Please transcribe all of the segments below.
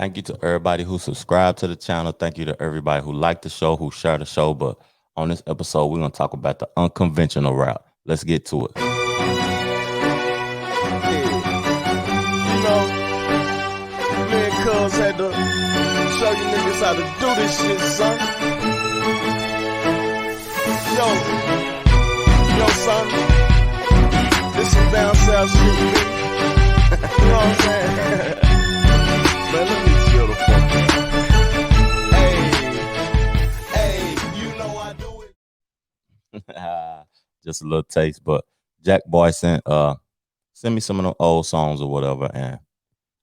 Thank you to everybody who subscribed to the channel. Thank you to everybody who liked the show, who shared the show. But on this episode, we're going to talk about the unconventional route. Let's get to it. You know, me and Cuz had to show you niggas how to do this shit, son. Yo, son. This some down south shit, man. You know what I'm saying? Man, let me chill the fuck out. Hey, you know I do it. Just a little taste, but Jack Boy sent me some of the old songs or whatever, and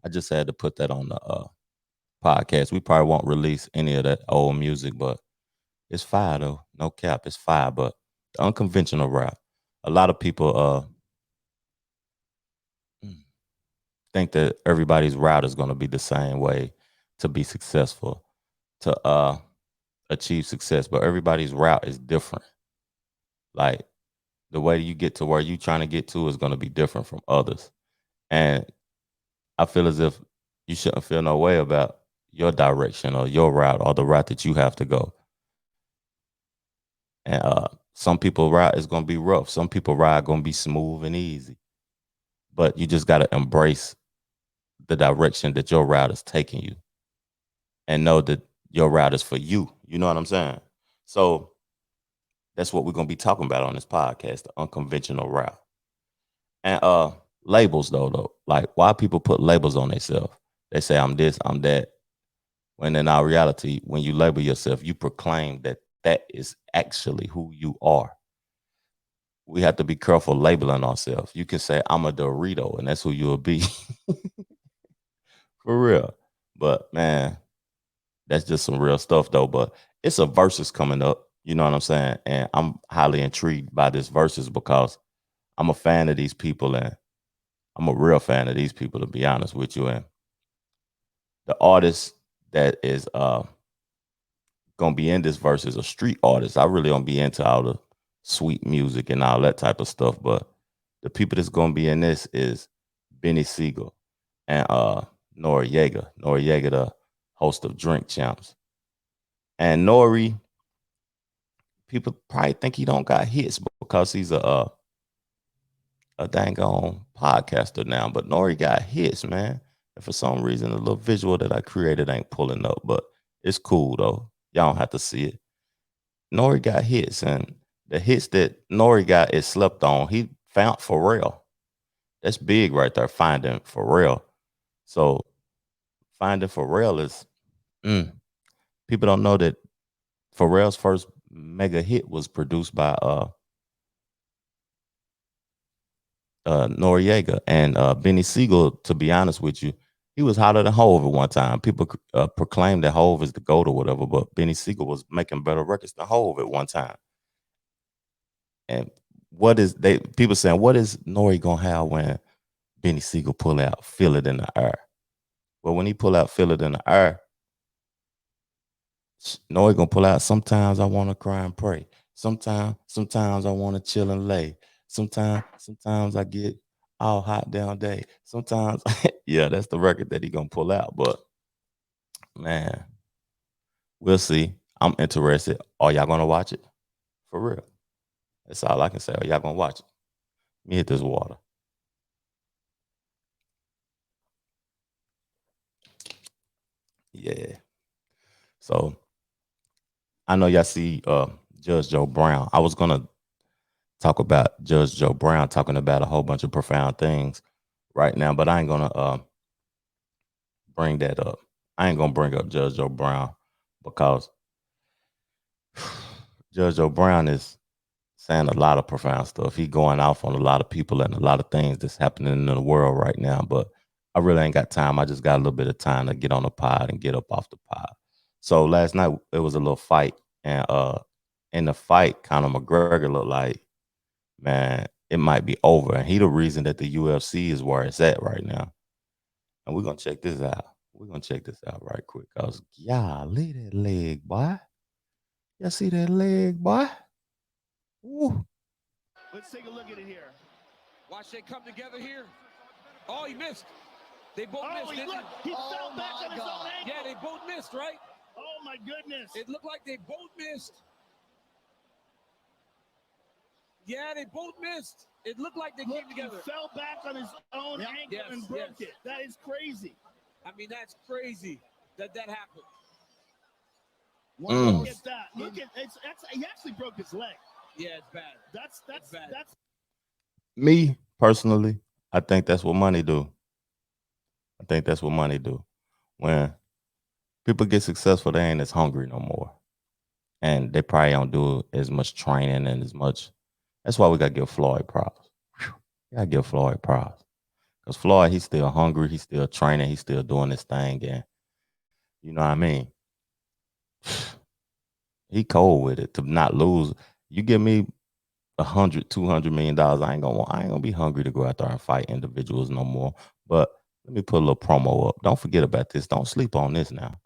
I just had to put that on the podcast. We probably won't release any of that old music, but it's fire though. No cap, it's fire. But the unconventional rap, a lot of people think that everybody's route is going to be the same way to be successful, to achieve success, but everybody's route is different. Like the way you get to where you're trying to get to is going to be different from others. And I feel as if you shouldn't feel no way about your direction or your route or the route that you have to go. And some people ride is gonna be rough. Some people ride gonna be smooth and easy. But you just gotta embrace the direction that your route is taking you, and know that your route is for you. You know what I'm saying? So that's what we're gonna be talking about on this podcast, the unconventional route. And labels though, like why people put labels on themselves. They say I'm this, I'm that. When in our reality, when you label yourself, you proclaim that that is actually who you are. We have to be careful labeling ourselves. You can say I'm a Dorito, and that's who you'll be. For real. But man, that's just some real stuff though. But it's a versus coming up. You know what I'm saying? And I'm highly intrigued by this versus because I'm a fan of these people, and I'm a real fan of these people, to be honest with you. And the artist that is gonna be in this verse is a street artist. I really don't be into all the sweet music and all that type of stuff, but the people that's gonna be in this is Benny Siegel and Noriega. Noriega, the host of Drink Champs. And Nori, people probably think he don't got hits because he's a dang on podcaster now, but Nori got hits, man. And for some reason, the little visual that I created ain't pulling up, but it's cool though. Y'all don't have to see it. Nori got hits, and the hits that Nori got is slept on. He found Pharrell. That's big right there, finding Pharrell. So finding Pharrell is people don't know that Pharrell's first mega hit was produced by Noriega and Benny Siegel. To be honest with you, he was hotter than Hove at one time. People proclaimed that Hove is the GOAT or whatever, but Benny Siegel was making better records than Hove at one time. And what is they people saying? What is Nori gonna have when Benny Siegel pull out "Feel It in the Air"? Well, when he pull out "Feel It in the Air," Nori gonna pull out "Sometimes I Wanna Cry and Pray." Sometimes I wanna chill and lay. Sometimes I get all hot down day. Sometimes, yeah, that's the record that he gonna pull out. But man, we'll see. I'm interested. Are y'all gonna watch it? For real. That's all I can say. Are y'all gonna watch it? Let me hit this water. Yeah. So I know y'all see Judge Joe Brown. I was gonna talk about Judge Joe Brown talking about a whole bunch of profound things right now, but I ain't gonna bring that up. I ain't gonna bring up Judge Joe Brown because Judge Joe Brown is saying a lot of profound stuff. He going off on a lot of people and a lot of things that's happening in the world right now. But I really ain't got time. I just got a little bit of time to get on the pod and get up off the pod. So last night it was a little fight, and in the fight, Conor McGregor looked like, man, it might be over. And he the reason that the UFC is where it's at right now. And we're gonna check this out. We're gonna check this out right quick. Cause golly, that leg, boy. Y'all see that leg, boy? Ooh. Let's take a look at it here. Watch they come together here. Oh, he missed. They both missed. He fell back on his own missed, right? Oh my goodness. It looked like they both missed. Yeah, they both missed. It looked like they came together. He fell back on his own ankle and broke it. That is crazy. I mean, that's crazy that happened. Look at that. Look at he actually broke his leg. Yeah, it's bad. That's bad. That's Me personally, I think that's what money do. I think that's what money do. When people get successful, they ain't as hungry no more. And they probably don't do as much training and as much. That's why we gotta give Floyd props. We gotta give Floyd props. Because Floyd, he's still hungry, he's still training, he's still doing his thing. And you know what I mean? He cold with it to not lose. You give me $100, $200 million, I ain't gonna be hungry to go out there and fight individuals no more. But let me put a little promo up. Don't forget about this. Don't sleep on this now.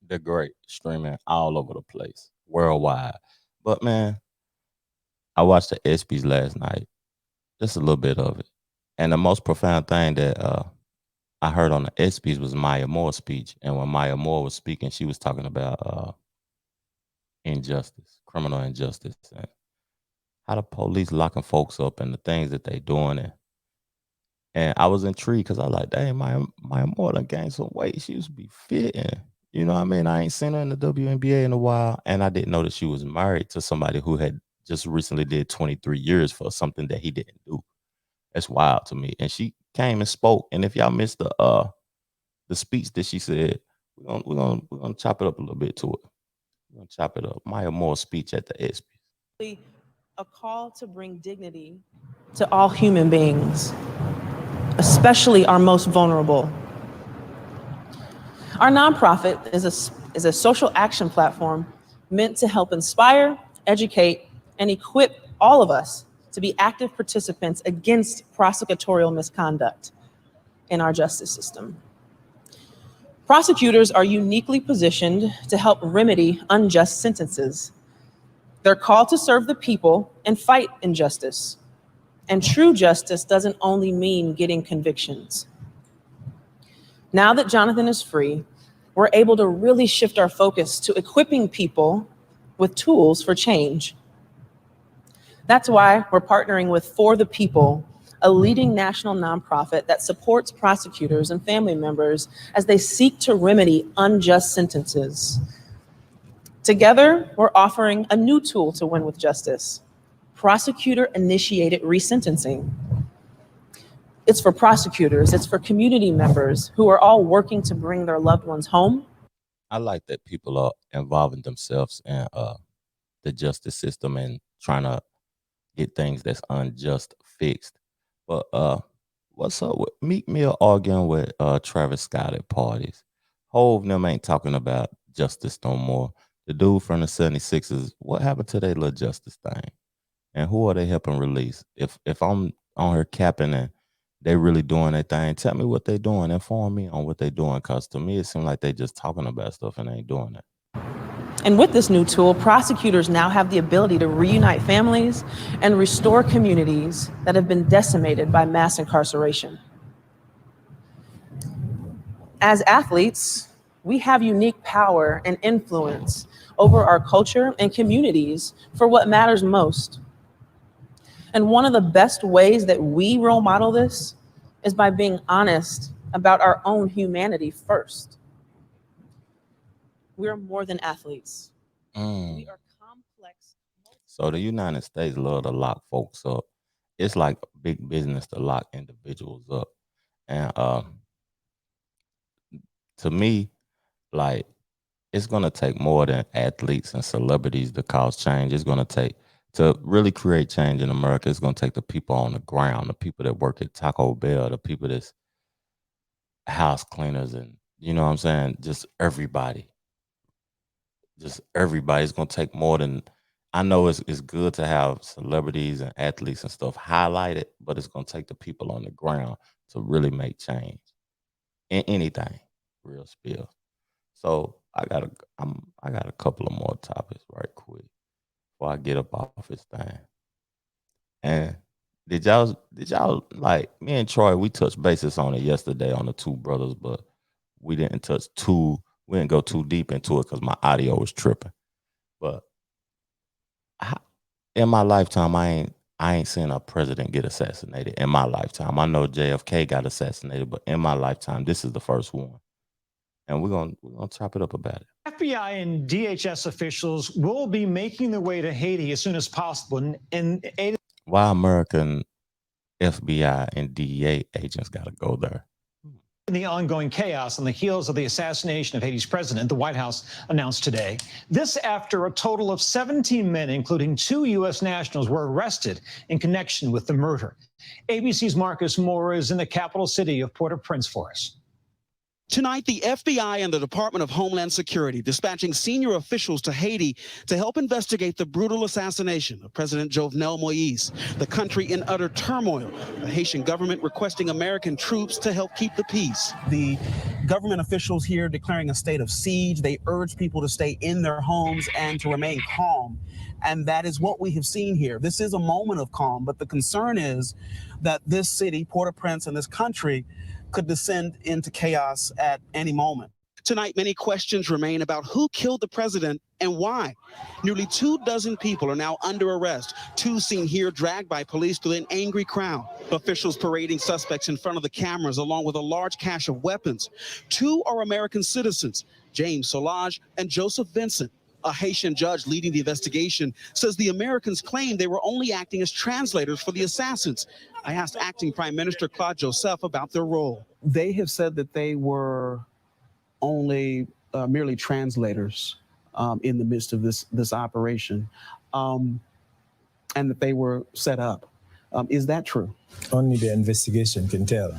They're great, streaming all over the place, worldwide. But man, I watched the ESPYs last night, just a little bit of it. And the most profound thing that I heard on the ESPYs was Maya Moore's speech. And when Maya Moore was speaking, she was talking about injustice, criminal injustice, and how the police locking folks up and the things that they doing. And I was intrigued because I was like, dang, Maya Moore done gained some weight. She used to be fit. And, you know what I mean? I ain't seen her in the WNBA in a while. And I didn't know that she was married to somebody who had just recently did 23 years for something that he didn't do. That's wild to me. And she came and spoke. And if y'all missed the speech that she said, we're gonna chop it up a little bit to it. We're gonna chop it up. Maya Moore's speech at the ESPYs. A call to bring dignity to all human beings, especially our most vulnerable. Our nonprofit is a social action platform meant to help inspire, educate, and equip all of us to be active participants against prosecutorial misconduct in our justice system. Prosecutors are uniquely positioned to help remedy unjust sentences. They're called to serve the people and fight injustice. And true justice doesn't only mean getting convictions. Now that Jonathan is free, we're able to really shift our focus to equipping people with tools for change. That's why we're partnering with For the People, a leading national nonprofit that supports prosecutors and family members as they seek to remedy unjust sentences. Together, we're offering a new tool to win with justice: prosecutor-initiated resentencing. It's for prosecutors, it's for community members who are all working to bring their loved ones home. I like that people are involving themselves in the justice system and trying to get things that's unjust fixed. But what's up with Meek Mill arguing with Travis Scott at parties? Hove and them ain't talking about justice no more. The dude from the 76ers, what happened to their little justice thing? And who are they helping release? If I'm on her capping and they really doing their thing, tell me what they doing. Inform me on what they doing. Cause to me it seems like they just talking about stuff and ain't doing it. And with this new tool, prosecutors now have the ability to reunite families and restore communities that have been decimated by mass incarceration. As athletes, we have unique power and influence over our culture and communities for what matters most. And one of the best ways that we role model this is by being honest about our own humanity first. We're more than athletes. We are complex. So the United States love to lock folks up. It's like big business to lock individuals up. And to me, like, it's gonna take more than athletes and celebrities to cause change. It's gonna take to really create change in America. It's gonna take the people on the ground, the people that work at Taco Bell, the people that's house cleaners, and You know what I'm saying? Just everybody. Just everybody. It's gonna take more than I know it's good to have celebrities and athletes and stuff highlighted, but it's gonna take the people on the ground to really make change in anything. Real spill. So I got a couple of more topics right quick before I get up off this thing. And did y'all like me and Troy? We touched bases on it yesterday on the two brothers, but we didn't go too deep into it because my audio was tripping. But I, in my lifetime, I ain't seen a president get assassinated in my lifetime. I know JFK got assassinated, but in my lifetime, this is the first one, and we're gonna chop it up about it. FBI and DHS officials will be making their way to Haiti as soon as possible. And Why American FBI and DEA agents got to go there? the ongoing chaos on the heels of the assassination of Haiti's president, the White House announced today. This after a total of 17 men, including 2 U.S. nationals, were arrested in connection with the murder. ABC's Marcus Moore is in the capital city of Port-au-Prince for us. Tonight, the FBI and the Department of Homeland Security dispatching senior officials to Haiti to help investigate the brutal assassination of President Jovenel Moise. The country in utter turmoil, the Haitian government requesting American troops to help keep the peace. The government officials here declaring a state of siege. They urge people to stay in their homes and to remain calm. And that is what we have seen here. This is a moment of calm, but the concern is that this city, Port-au-Prince, and this country could descend into chaos at any moment. Tonight, many questions remain about who killed the president and why. Nearly 24 people are now under arrest, 2 seen here dragged by police through an angry crowd. Officials parading suspects in front of the cameras along with a large cache of weapons. 2 are American citizens, James Solage and Joseph Vincent. A Haitian judge leading the investigation says the Americans claim they were only acting as translators for the assassins. I asked acting Prime Minister Claude Joseph about their role. They have said that they were only merely translators in the midst of this operation, and that they were set up. Is that true? Only the investigation can tell.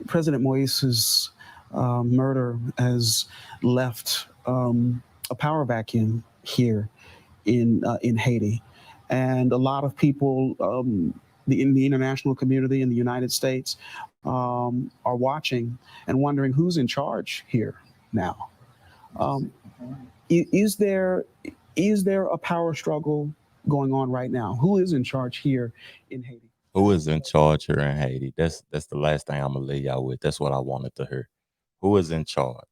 President Moise's murder has left a power vacuum here in Haiti, and a lot of people in the international community in the United States are watching and wondering who's in charge here now. Is there a power struggle going on right now? Who is in charge here in Haiti? Who is in charge here in Haiti? That's the last thing I'm gonna leave y'all with. That's what I wanted to hear. Who is in charge?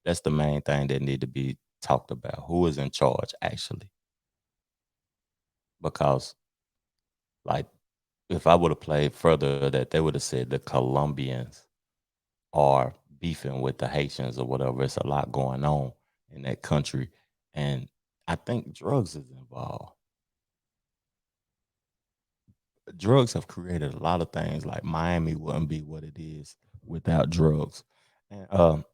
That's the main thing that need to be talked about. Who is in charge actually? Because like if I would have played further that they would have said the Colombians are beefing with the Haitians or whatever. It's a lot going on in that country. And I think drugs is involved. Drugs have created a lot of things. Like Miami wouldn't be what it is without drugs. And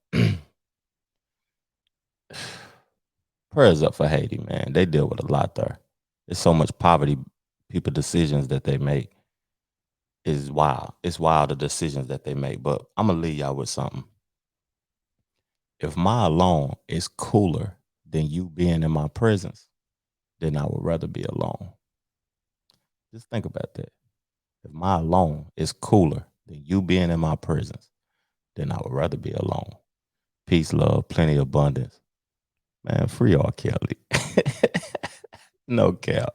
prayers up for Haiti, man. They deal with a lot there. There's so much poverty. People decisions that they make is wild. It's wild the decisions that they make. But I'm gonna leave y'all with something. If my alone is cooler than you being in my presence, then I would rather be alone. Just think about that. If my alone is cooler than you being in my presence, then I would rather be alone. Peace, love, plenty of abundance. Man, free R. Kelly. No cap.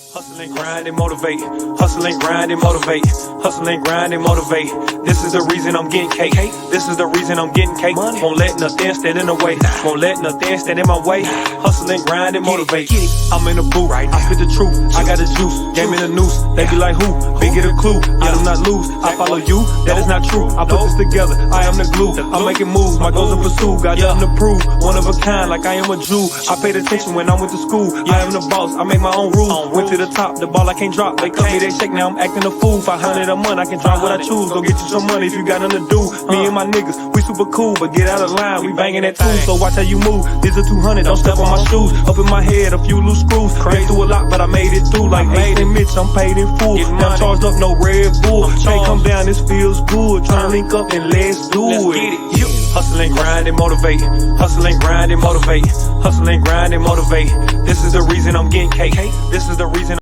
Hustle and grind and motivate. Hustle and grind and motivate. Hustle and grind and motivate. This is the reason I'm getting cake. This is the reason I'm getting cake. Won't let nothing stand in the way. Won't let nothing stand in my way. Hustle and grind and motivate. I'm in the booth. I spit the truth. I got the juice. Game in the noose. They be like who? Big get a clue. I do not lose. I follow you. That is not true. I put this together. I am the glue. I'm making moves. My goals in pursuit. Got nothing to prove. One of a kind like I am a Jew. I paid attention when I went to school. I am the boss. I make my own rules. Went to the top. The ball I can't drop. They cut me, they shake. Now I'm acting a fool. 500 a month. I can drive what I choose. Go get you some money if you got nothing to do. Me and my niggas, we super cool, but get out of line. We banging that tune. So watch how you move. This a 200. Don't step on my shoes. Up in my head, a few loose screws. Been through a lot, but I made it through. Like Ace and Mitch, I'm paid in full. Now charged up, no Red Bull. Can't come down, this feels good. Tryna link up and let's do it. Hustle and grind and motivate. Hustle and grind and motivate. Hustle and grind and motivate. This is the reason I'm getting cake. This is the reason.